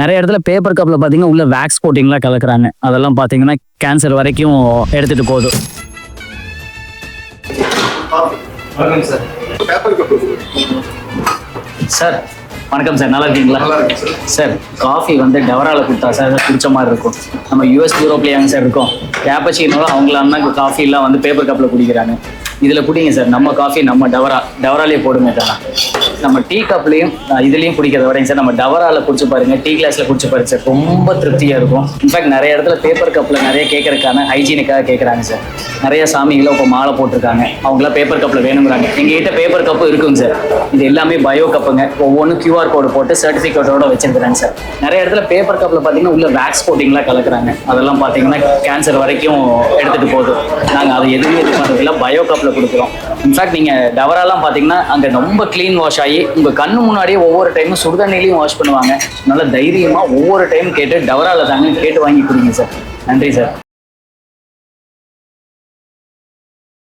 நிறைய இடத்துல பேப்பர் கப்ல பாத்தீங்கன்னா உள்ள வேக்ஸ் கோட்டிங்லாம் கலக்குறாங்க. அதெல்லாம் பாத்தீங்கன்னா கேன்சர் வரைக்கும் எடுத்துட்டு போகுது. வணக்கம் சார். பேப்பர் கப் சார் வணக்கம் சார், நல்லா இருக்கீங்களா? நல்லா இருக்கு சார். சார் காஃபி வந்து டெவரால கொடுத்தா சார் குடிச்ச மாதிரி இருக்கும். நம்ம யூஎஸ் யூரோப்லேயாங்க சார் இருக்கோம். கேப்பச்சினோல அவங்களாம் தான் காஃபிலாம் வந்து பேப்பர் கப்பில் குடிக்கிறாங்க. இதில் குடிங்க சார், நம்ம காஃபி நம்ம டவராலே போடுங்க சார். நம்ம டீ கப்லையும் இதுலேயும் குடிக்கிறத விடைங்க சார் நம்ம டவரால குடிச்சு பாருங்க, டீ கிளாஸில் குடிச்சு பாருங்க சார், ரொம்ப திருப்தியாக இருக்கும். இன்ஃபேக்ட் நிறைய இடத்துல பேப்பர் கப்பில் நிறைய கேட்கறதுக்கான ஹைஜீனிக்காக கேட்குறாங்க சார். நிறைய சாமிகளை இப்போ மாலை போட்டிருக்காங்க, அவங்களாம் பேப்பர் கப்பில் வேணுங்கிறாங்க. எங்ககிட்ட பேப்பர் கப்பு இருக்குங்க சார். இது எல்லாமே பயோ கப்புங்க. ஒவ்வொன்றும் QR கோடு போட்டு சர்டிஃபிகேட்டோட வச்சிருக்கிறாங்க சார். நிறைய இடத்துல பேப்பர் கப்பில் பார்த்தீங்கன்னா உள்ள வேக்ஸ் கோட்டிங்லாம் கலக்குறாங்க. அதெல்லாம் பார்த்தீங்கன்னா கேன்சர் வரைக்கும் எடுத்துகிட்டு போகுது. நாங்கள் அதை எதுவுமே இது பண்ணுறதில்ல, பயோ கப்பில் கொடுக்குறோம். இன்ஃபேக்ட் நீங்கள் டவராலாம் பார்த்தீங்கன்னா அங்கே ரொம்ப க்ளீன் வாஷ் ஆகி உங்கள் கண்ணு முன்னாடியே ஒவ்வொரு டைமும் சுடுதண்ணிலையும் வாஷ் பண்ணுவாங்க. நல்ல தைரியமாக ஒவ்வொரு டைம் கேட்டு டவரால தாங்க கேட்டு வாங்கி கொடுங்க சார். நன்றி சார்.